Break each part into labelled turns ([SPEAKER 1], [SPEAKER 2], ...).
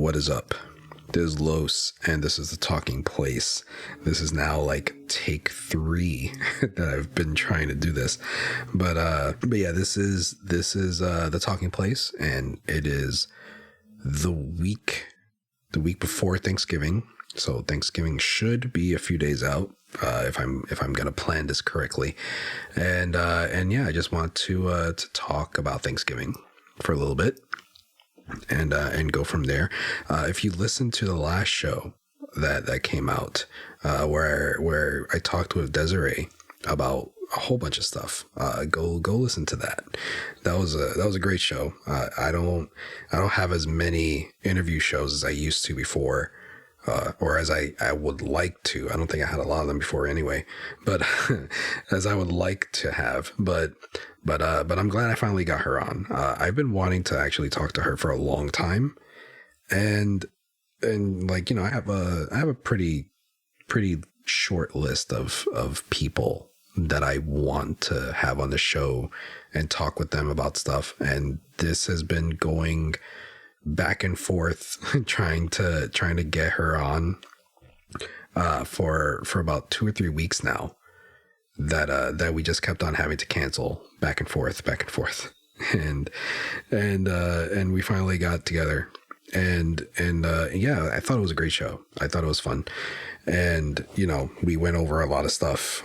[SPEAKER 1] What is up? This is Los, and this is the Talking Place. This is now like take 3 that I've been trying to do this, but yeah, this is the Talking Place, and it is the week before Thanksgiving. So Thanksgiving should be a few days out, if I'm gonna plan this correctly, and yeah, I just want to talk about Thanksgiving for a little bit. And go from there. If you listen to the last show that came out, where I talked with Desiree about a whole bunch of stuff, go listen to that. That was a great show. I don't have as many interview shows as I used to before, or as I would like to. I don't think I had a lot of them before anyway, but as I would like to have, but I'm glad I finally got her on. I've been wanting to actually talk to her for a long time, and like, you know, I have a pretty short list of people that I want to have on the show and talk with them about stuff. And this has been going back and forth, trying to get her on for about 2 or 3 weeks now. That we just kept on having to cancel back and forth, and we finally got together, and yeah, I thought it was a great show. I thought it was fun, and you know, we went over a lot of stuff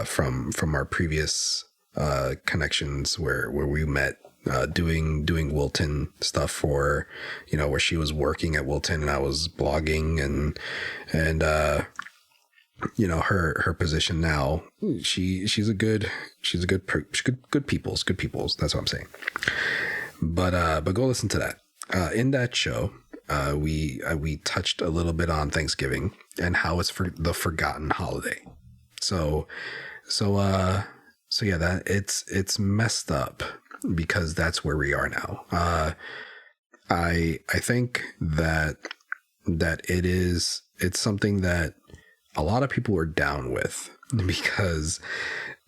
[SPEAKER 1] from our previous connections where we met, doing Wilton stuff for, you know, where she was working at Wilton and I was blogging, and you know, her position now, she's good people's. That's what I'm saying. But go listen to that. In that show, we touched a little bit on Thanksgiving and how it's the forgotten holiday. So yeah, that it's messed up because that's where we are now. I think that it's something that a lot of people are down with because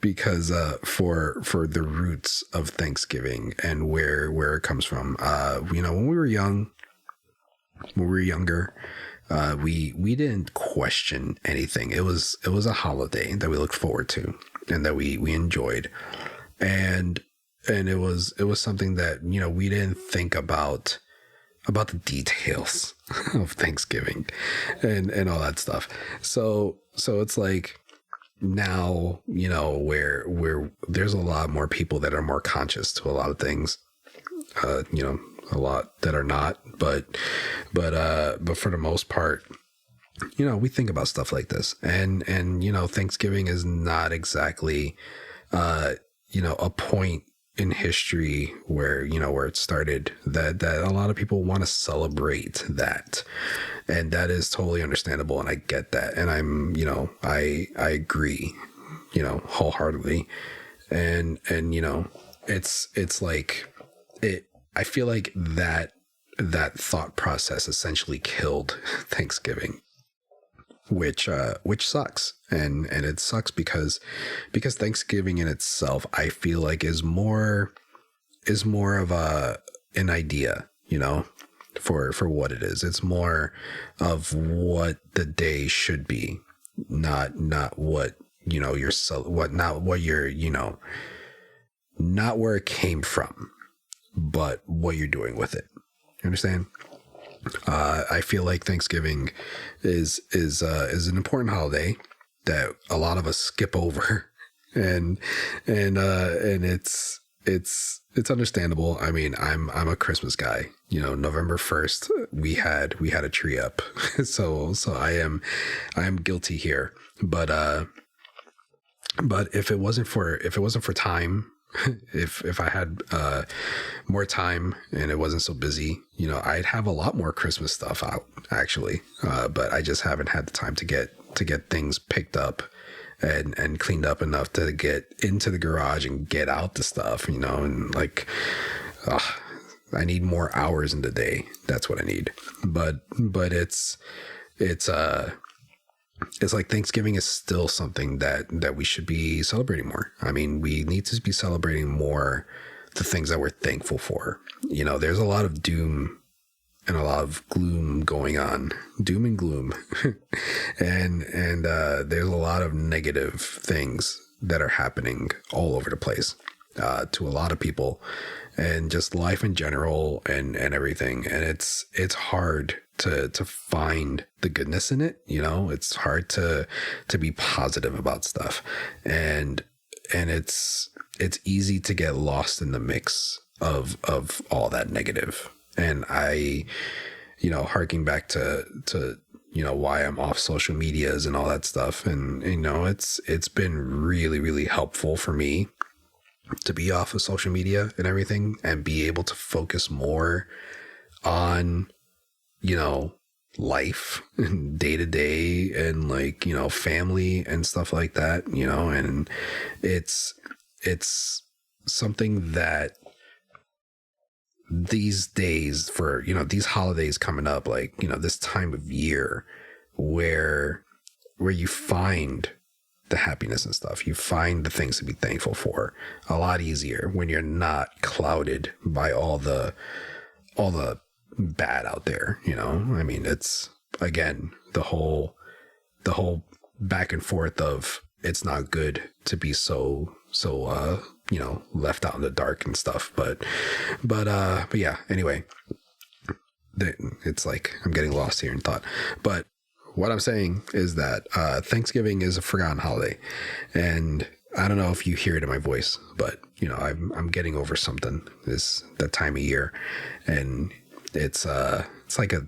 [SPEAKER 1] for the roots of Thanksgiving and where it comes from. You know, when we were younger, we didn't question anything. It was a holiday that we looked forward to and that we enjoyed, and it was something that, you know, we didn't think about the details of Thanksgiving and all that stuff. So it's like now, you know, where there's a lot more people that are more conscious to a lot of things, you know, a lot that are not, but for the most part, you know, we think about stuff like this, and you know, Thanksgiving is not exactly, you know, a point in history where, you know, where it started, that a lot of people want to celebrate that, and that is totally understandable, and I get that, and I'm, you know, I agree, you know, wholeheartedly, and you know, it's like it. I feel like that thought process essentially killed Thanksgiving, which sucks, and it sucks because Thanksgiving in itself, I feel like, is more of an idea, you know, for what it is. It's more of what the day should be, not what, you know, not where it came from, but what you're doing with it. You understand? I feel like Thanksgiving is an important holiday that a lot of us skip over, and it's understandable. I mean, I'm a Christmas guy. You know, November 1st, we had a tree up, so I am guilty here. But if it wasn't for time, if I had more time and it wasn't so busy, you know, I'd have a lot more Christmas stuff out, actually. But I just haven't had the time to get things picked up and cleaned up enough to get into the garage and get out the stuff, you know, and like, I need more hours in the day. That's what I need. But it's like Thanksgiving is still something that we should be celebrating more. I mean, we need to be celebrating more the things that we're thankful for. You know, there's a lot of doom and a lot of gloom going on, doom and gloom. and there's a lot of negative things that are happening all over the place, to a lot of people, and just life in general, and everything. And it's hard to find the goodness in it. It's hard to be positive about stuff. And it's easy to get lost in the mix of all that negative. And I, harking back to why I'm off social medias and all that stuff. And, it's been really, really helpful for me to be off of social media and everything, and be able to focus more on, life and day to day, and family and stuff like that, and it's something that these days, for these holidays coming up, this time of year where you find the happiness and stuff, you find the things to be thankful for a lot easier when you're not clouded by all the bad out there. I mean, it's, again, the whole back and forth of, it's not good to be so left out in the dark and stuff. But yeah, anyway, it's like I'm getting lost here in thought. But what I'm saying is that Thanksgiving is a forgotten holiday, and I don't know if you hear it in my voice, but I'm getting over something that time of year, and it's like it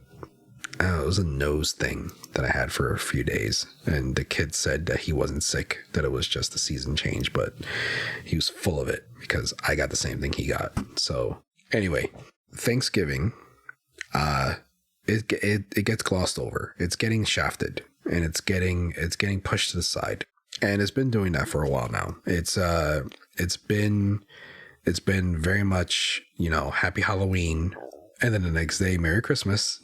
[SPEAKER 1] was a nose thing that I had for a few days, and the kid said that he wasn't sick, that it was just a season change, but he was full of it because I got the same thing he got. So anyway, Thanksgiving, it gets glossed over. It's getting shafted, and it's getting pushed to the side, and it's been doing that for a while now. It's been very much, happy Halloween, and then the next day, Merry Christmas.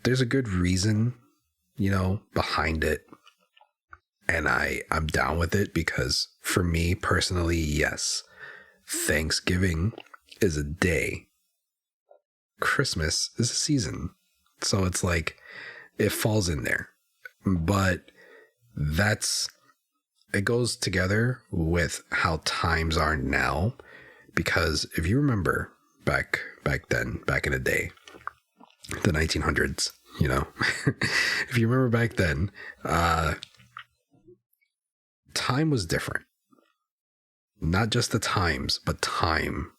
[SPEAKER 1] There's a good reason, behind it, and I'm down with it, because for me personally, yes, Thanksgiving is a day. Christmas is a season. So it's like, it falls in there. But it goes together with how times are now. Because if you remember back then, back in the day, the 1900s, if you remember back then, time was different. Not just the times, but time.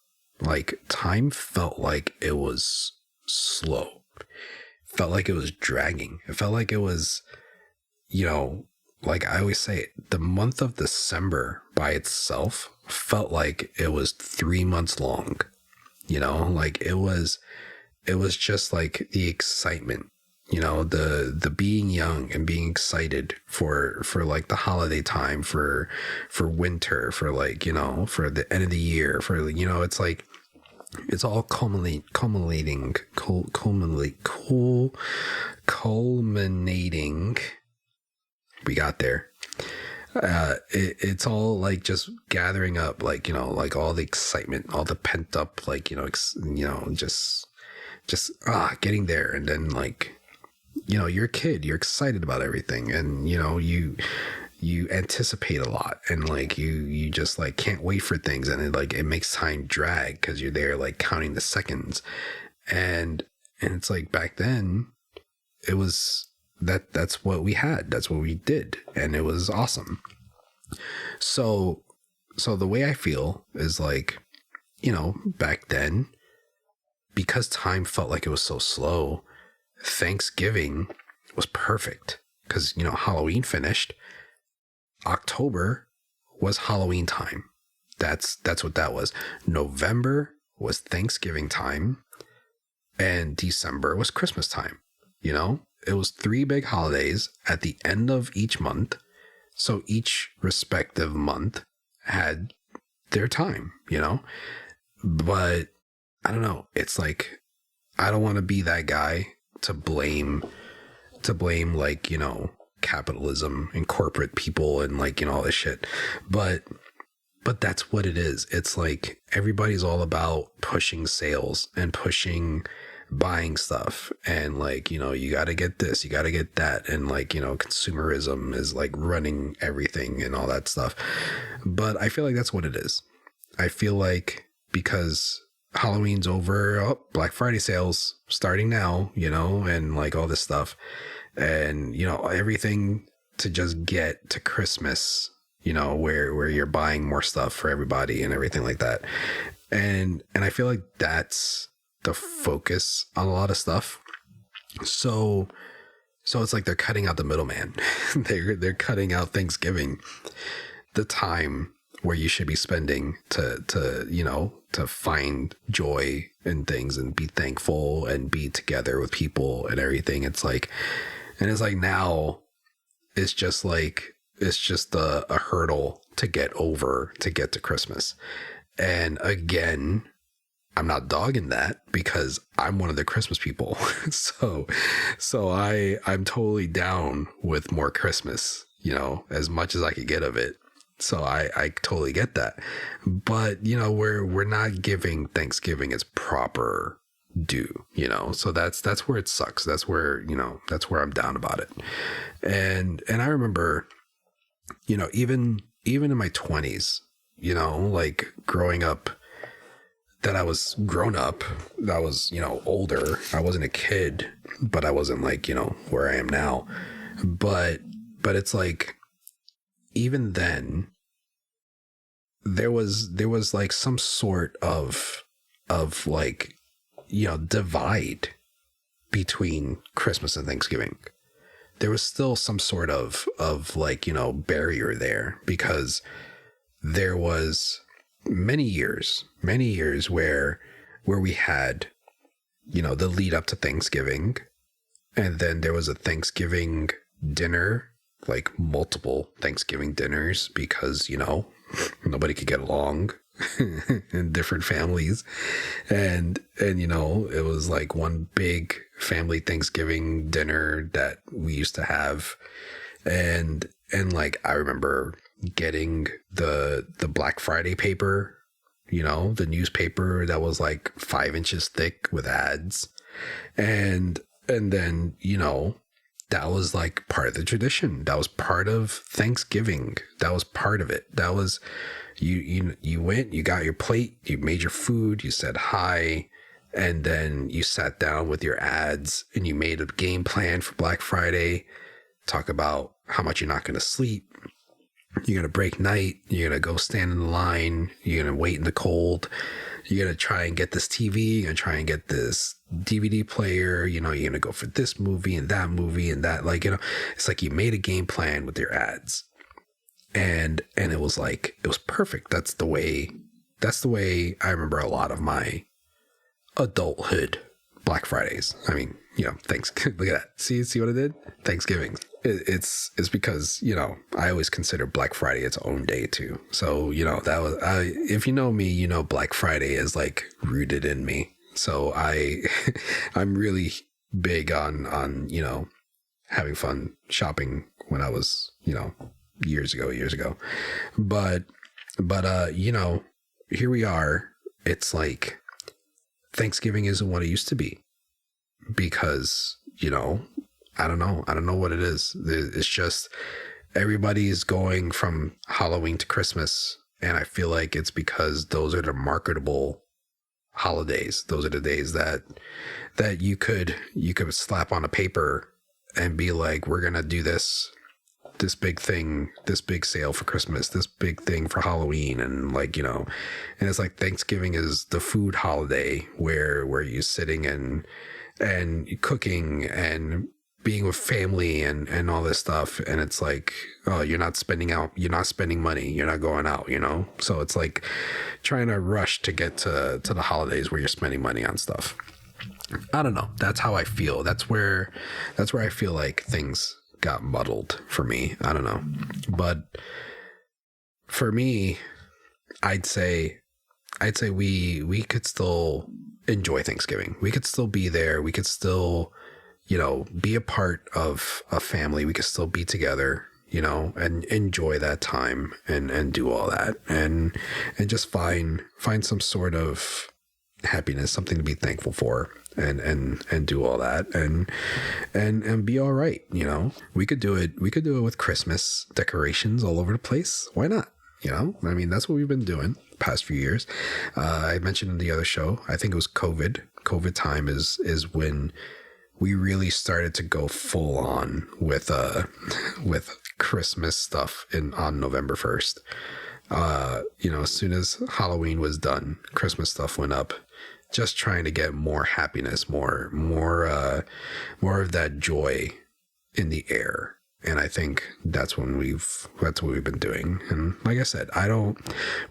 [SPEAKER 1] Time felt like it was slow. Felt like it was dragging. It felt like it was, like I always say, the month of December by itself felt like it was 3 months long. It was just like the excitement, the being young and being excited for like the holiday time, for winter, for for the end of the year, for, it's like, it's all culminating. We got there. It's all like just gathering up, like all the excitement, all the pent up, just getting there. And then you're a kid, you're excited about everything, and you anticipate a lot, and you just can't wait for things, and it makes time drag because you're there counting the seconds, and it's back then it was that's what we had, that's what we did, and it was awesome. So the way I feel is back then, because time felt like it was so slow, Thanksgiving was perfect because Halloween finished. October was Halloween time. That's what that was. November was Thanksgiving time, and December was Christmas time. It was 3 big holidays at the end of each month. So each respective month had their time, but I don't know. It's I don't want to be that guy to blame capitalism and corporate people and all this shit. But that's what it is. It's everybody's all about pushing sales and pushing buying stuff, and like, you know, you got to get this, you got to get that, and like, you know, consumerism is like running everything and all that stuff. But I feel like that's what it is. I feel like because Halloween's over, oh, Black Friday sales starting now, you know, and like all this stuff, and you know, everything to just get to Christmas, you know, where you're buying more stuff for everybody and everything like that. And I feel like that's the focus on a lot of stuff. So it's like they're cutting out the middleman. they're cutting out Thanksgiving, the time where you should be spending to you know, to find joy in things and be thankful and be together with people and everything. It's like now it's just a hurdle to get over to get to Christmas. And again, I'm not dogging that because I'm one of the Christmas people. so I'm totally down with more Christmas, you know, as much as I could get of it. So I totally get that. But, you know, we're not giving Thanksgiving its proper due, you know. So that's where it sucks. That's where, you know, that's where I'm down about it. And I remember, you know, even in my 20s, you know, like growing up, that I was grown up, that was, you know, older. I wasn't a kid, but I wasn't like, you know, where I am now. But it's like, even then there was like some sort of like, you know, divide between Christmas and Thanksgiving. There was still some sort of like, you know, barrier there, because there was many years where we had, you know, the lead up to Thanksgiving, and then there was a Thanksgiving dinner, like multiple Thanksgiving dinners, because, you know, nobody could get along in different families. And, you know, it was like one big family Thanksgiving dinner that we used to have. And like, I remember getting the Black Friday paper, you know, the newspaper that was like 5 inches thick with ads. And then, you know, that was like part of the tradition. That was part of Thanksgiving. That was part of it. That was, you went, you got your plate, you made your food, you said hi, and then you sat down with your ads and you made a game plan for Black Friday. Talk about how much you're not going to sleep. You're going to break night. You're going to go stand in the line. You're going to wait in the cold. You're going to try and get this TV. You're going to try and get this DVD player. You know, you're going to go for this movie and that. Like, you know, it's like you made a game plan with your ads. And it was like, it was perfect. That's the way I remember a lot of my adulthood Black Fridays. I mean, you know, look at that. See what I did? Thanksgiving. It's because, you know, I always consider Black Friday its own day too. So, you know, that was, if you know me, you know, Black Friday is like rooted in me. So I'm really big on, you know, having fun shopping when I was, you know, years ago. But, you know, here we are. It's like Thanksgiving isn't what it used to be, because, you know, I don't know what it is. It's just everybody's going from Halloween to Christmas. And I feel like it's because those are the marketable holidays. Those are the days that you could slap on a paper and be like, we're going to do this big thing, this big sale for Christmas, this big thing for Halloween. And like, you know, and it's like Thanksgiving is the food holiday where you're sitting and cooking and being with family and all this stuff. And it's like, oh, you're not spending money, you're not going out, you know? So it's like trying to rush to get to the holidays where you're spending money on stuff. I don't know. That's how I feel. That's where I feel like things got muddled for me. I don't know. But for me, I'd say we could still enjoy Thanksgiving. We could still be there. We could still, you know, be a part of a family. We could still be together, you know, and enjoy that time and do all that and just find some sort of happiness, something to be thankful for, and do all that, and be all right. You know, we could do it with Christmas decorations all over the place. Why not? You know, I mean, that's what we've been doing the past few years. I mentioned in the other show, I think it was COVID time is when we really started to go full on with Christmas stuff on November 1st. You know, as soon as Halloween was done, Christmas stuff went up, just trying to get more happiness, more of that joy in the air. And I think that's what we've been doing. And like I said,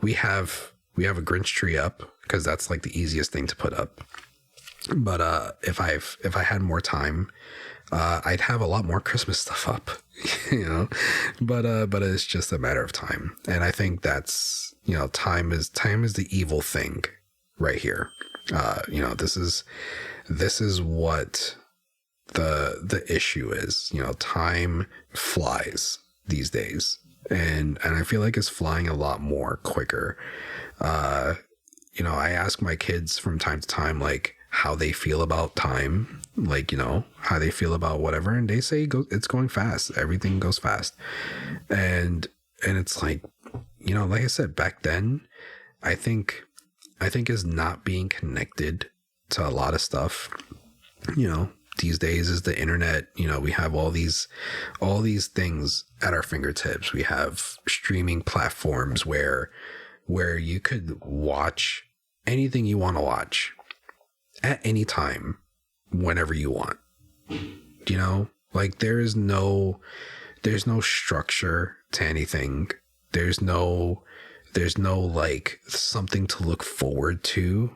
[SPEAKER 1] we have a Grinch tree up because that's like the easiest thing to put up. But if I had more time, I'd have a lot more Christmas stuff up, you know, but it's just a matter of time. And I think that's, you know, time is the evil thing right here. You know, this is what the issue is. You know, time flies these days, and I feel like it's flying a lot more quicker. You know, I ask my kids from time to time, like, how they feel about time, like, you know, how they feel about whatever, and they say it's going fast. Everything goes fast. And it's like, you know, like I said, back then, I think is not being connected to a lot of stuff. You know, these days is the internet. You know, we have all these things at our fingertips. We have streaming platforms where you could watch anything you want to watch at any time, whenever you want. You know, like there's no structure to anything. There's no like something to look forward to.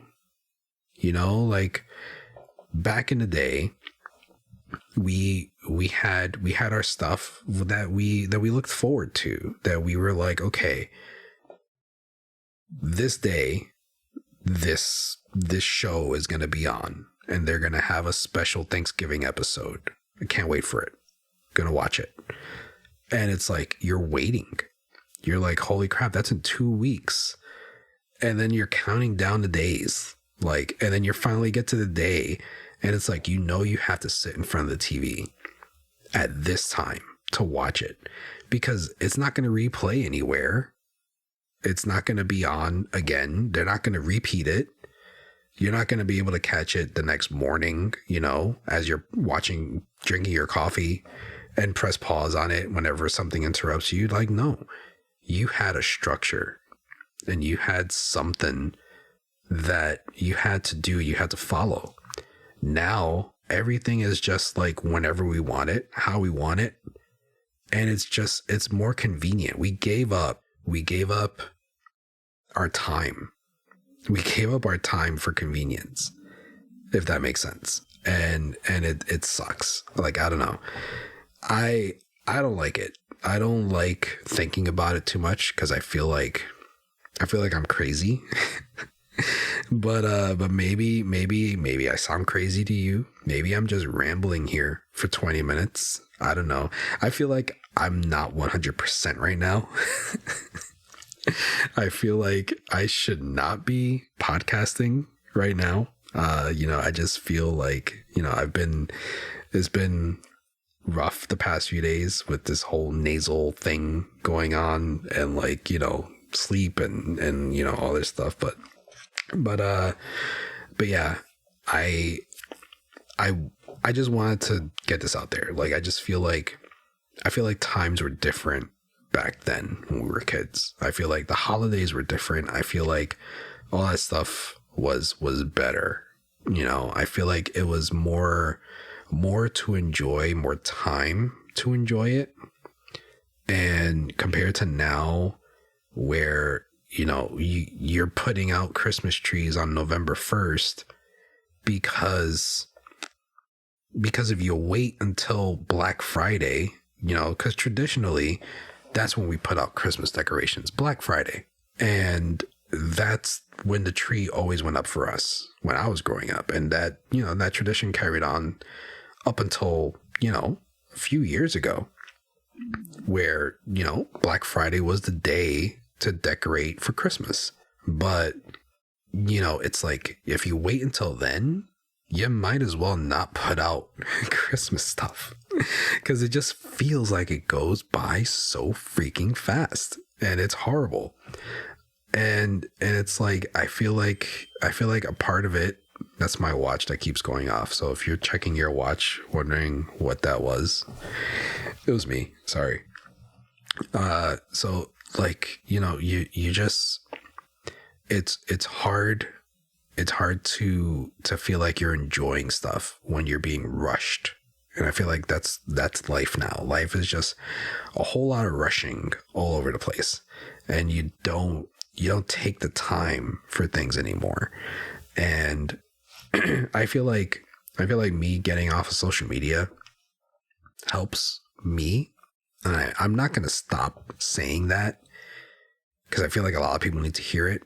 [SPEAKER 1] You know, like back in the day, we had our stuff that we looked forward to, that we were like, okay, this day, this show is going to be on, and they're going to have a special Thanksgiving episode. I can't wait for it. Going to watch it. And it's like, you're waiting. You're like, holy crap, that's in 2 weeks. And then you're counting down the days. Like, and then you finally get to the day, and it's like, you know, you have to sit in front of the TV at this time to watch it, because it's not going to replay anywhere. It's not going to be on again. They're not going to repeat it. You're not going to be able to catch it the next morning, you know, as you're drinking your coffee, and press pause on it whenever something interrupts you. Like, no, you had a structure, and you had something that you had to do, you had to follow. Now everything is just like whenever we want it, how we want it. And it's more convenient. We gave up our time. We gave up our time for convenience, if that makes sense. And it sucks. Like, I don't know. I don't like it. I don't like thinking about it too much, because I feel like I'm crazy. But maybe I sound crazy to you. Maybe I'm just rambling here for 20 minutes. I don't know. I feel like I'm not 100% right now. I feel like I should not be podcasting right now. You know, I just feel like, you know, it's been rough the past few days with this whole nasal thing going on, and like, you know, sleep and you know, all this stuff. But yeah, I just wanted to get this out there. Like, I feel like times were different back then when we were kids. I feel like the holidays were different. I feel like all that stuff was better. You know, I feel like it was more to enjoy, more time to enjoy it. And compared to now, where, you know, you're putting out Christmas trees on November 1st because if you wait until Black Friday, you know, because traditionally that's when we put out Christmas decorations, Black Friday. And that's when the tree always went up for us when I was growing up. And that, you know, that tradition carried on up until, you know, a few years ago, where, you know, Black Friday was the day to decorate for Christmas. But it's like if you wait until then, you might as well not put out Christmas stuff because it just feels like it goes by so freaking fast and it's horrible. And it's like I feel like a part of it, that's my watch that keeps going off. So if you're checking your watch wondering what that was, it was me. Sorry. So like, you just, it's hard to feel like you're enjoying stuff when you're being rushed. And I feel like that's life now. Life is just a whole lot of rushing all over the place. And you don't take the time for things anymore. And I feel like me getting off of social media helps me. And I'm not going to stop saying that because I feel like a lot of people need to hear it.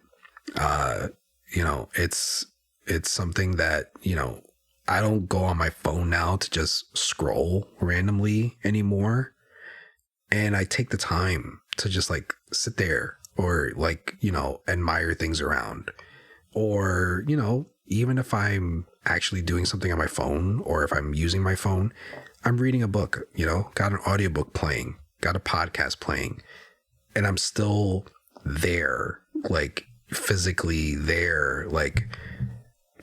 [SPEAKER 1] It's something that, I don't go on my phone now to just scroll randomly anymore. And I take the time to just like sit there or like, admire things around. Or, even if I'm actually doing something on my phone or if I'm using my phone, I'm reading a book, got an audiobook playing, got a podcast playing, and I'm still there, like physically there, like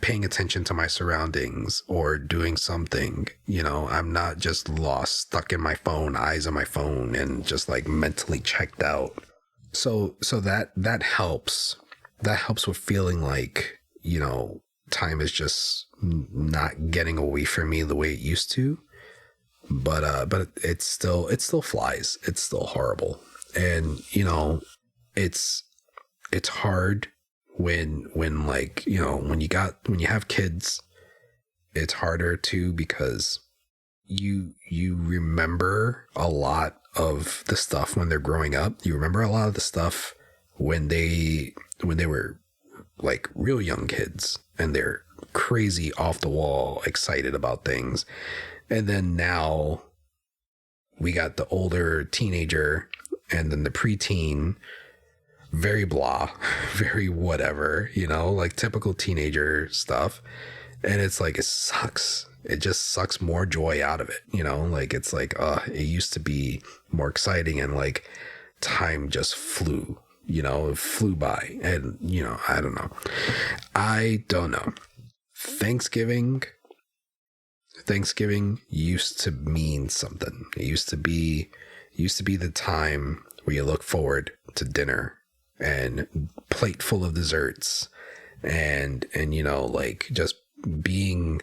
[SPEAKER 1] paying attention to my surroundings or doing something. I'm not just lost, stuck in my phone, eyes on my phone, and just like mentally checked out. So that helps. That helps with feeling like, time is just not getting away from me the way it used to. But it still flies. It's still horrible. And, it's hard when like, when you have kids, it's harder too, because you remember a lot of the stuff when they're growing up. You remember a lot of the stuff when they were like real young kids and they're crazy, off the wall, excited about things. And then now we got the older teenager and then the preteen, very blah, very whatever, like typical teenager stuff. And it's like, it sucks. It just sucks more joy out of it, like it's like, it used to be more exciting and like time just flew, it flew by. And, I don't know. Thanksgiving used to mean something. It used to be the time where you look forward to dinner and plate full of desserts and like just being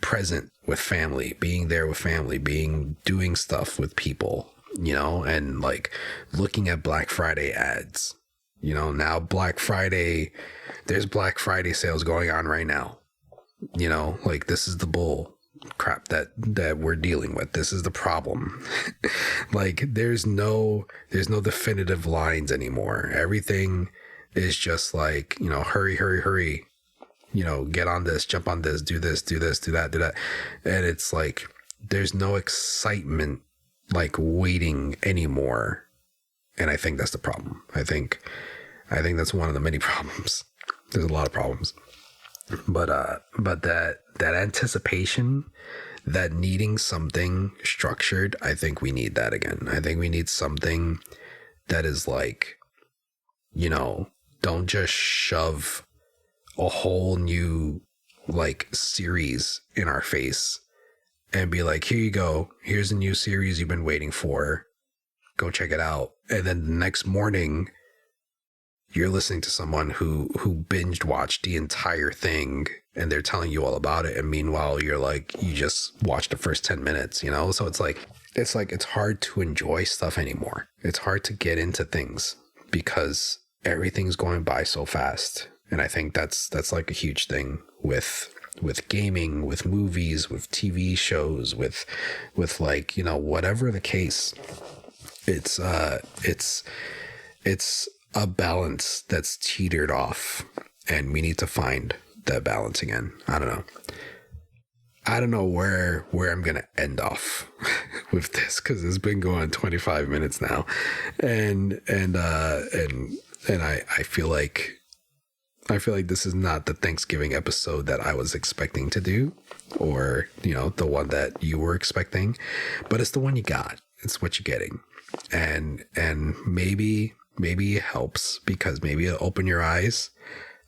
[SPEAKER 1] present with family, being there with family, doing stuff with people, and like looking at Black Friday ads. Now there's Black Friday sales going on right now. Like this is the bull crap that we're dealing with. This is the problem. Like there's no definitive lines anymore. Everything is just like, hurry, get on this, jump on this, do this, do that. And it's like, there's no excitement like waiting anymore. And I think that's the problem. I think that's one of the many problems. There's a lot of problems. But that anticipation, that needing something structured, I think we need that again. I think we need something that is like, don't just shove a whole new like series in our face and be like, here you go. Here's a new series you've been waiting for. Go check it out. And then the next morning, you're listening to someone who binged watched the entire thing and they're telling you all about it. And meanwhile, you're like, you just watched the first 10 minutes, So it's like, it's hard to enjoy stuff anymore. It's hard to get into things because everything's going by so fast. And I think that's like a huge thing with gaming, with movies, with TV shows, with like, whatever the case. It's a balance that's teetered off, and we need to find that balance again. I don't know where I'm going to end off with this, because it's been going 25 minutes now. And I feel like I feel like this is not the Thanksgiving episode that I was expecting to do, or, the one that you were expecting, but it's the one you got. It's what you're getting. And maybe it helps, because maybe it'll open your eyes,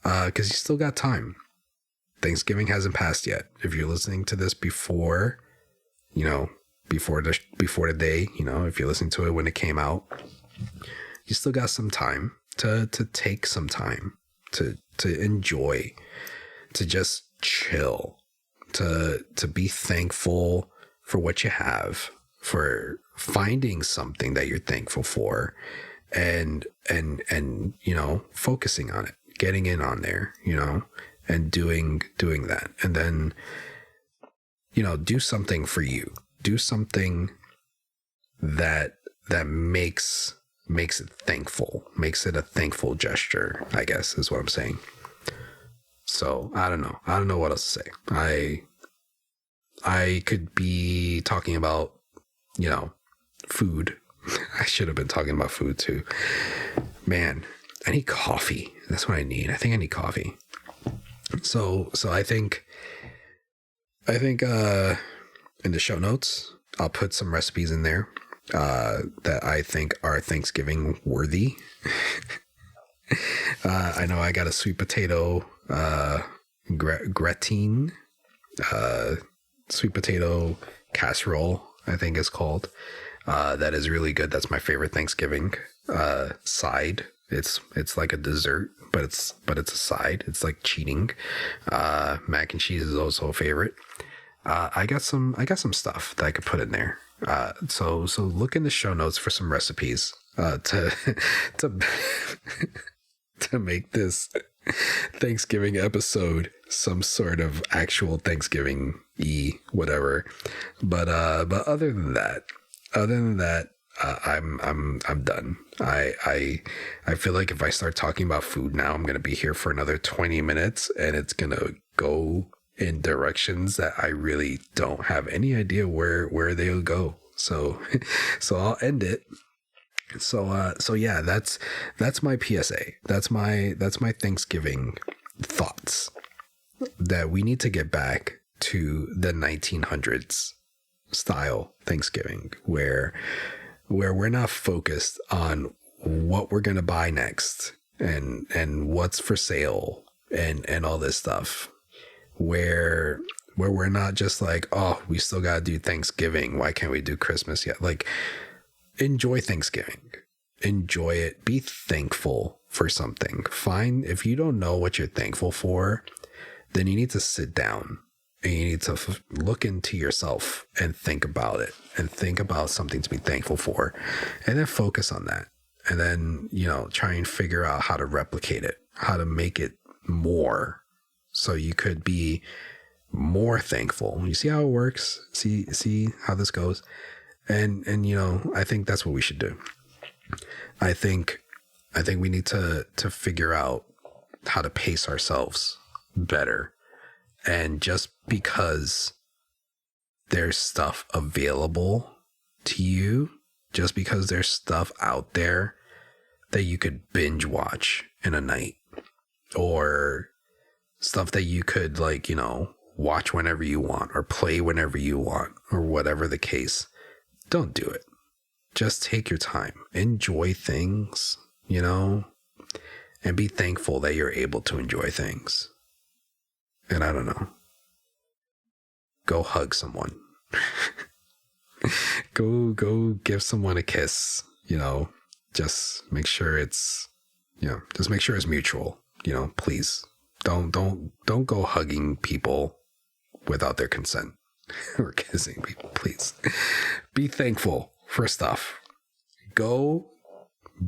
[SPEAKER 1] because you still got time. Thanksgiving hasn't passed yet. If you're listening to this before the day, if you're listening to it when it came out, you still got some time to take some time to enjoy, to just chill, to be thankful for what you have, for finding something that you're thankful for, and focusing on it, getting in on there, and doing that. And then, do something for you. Do something that makes it thankful, makes it a thankful gesture, I guess is what I'm saying. So I don't know what else to say. I could be talking about, food. I should have been talking about food too. Man, I need coffee. That's what I need. I think I need coffee. So I think in the show notes, I'll put some recipes in there that I think are Thanksgiving worthy. I know I got a sweet potato gratin, sweet potato casserole, I think it's called. That is really good. That's my favorite Thanksgiving side. It's like a dessert, but it's a side. It's like cheating. Mac and cheese is also a favorite. I got some stuff that I could put in there. So look in the show notes for some recipes to to make this Thanksgiving episode some sort of actual Thanksgiving-y whatever. But other than that, I'm done. I feel like if I start talking about food now, I'm gonna be here for another 20 minutes, and it's gonna go in directions that I really don't have any idea where they'll go. So I'll end it. So yeah, that's my PSA. That's my Thanksgiving thoughts, that we need to get back to the 1900s style Thanksgiving, where we're not focused on what we're going to buy next and what's for sale and all this stuff, where we're not just like, oh, we still got to do Thanksgiving, why can't we do Christmas yet? Like, enjoy Thanksgiving, enjoy it, be thankful for something. If you don't know what you're thankful for, then you need to sit down and you need to look into yourself and think about it, and think about something to be thankful for, and then focus on that. And then, try and figure out how to replicate it, how to make it more, so you could be more thankful. You see how it works? See how this goes? And I think that's what we should do. I think we need to figure out how to pace ourselves better. And just because there's stuff available to you, just because there's stuff out there that you could binge watch in a night, or stuff that you could watch whenever you want, or play whenever you want, or whatever the case, don't do it. Just take your time, enjoy things, and be thankful that you're able to enjoy things. And I don't know, go hug someone. go give someone a kiss, just make sure it's mutual, please. Don't go hugging people without their consent or kissing people, please. Be thankful for stuff. Go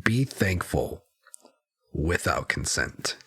[SPEAKER 1] be thankful without consent.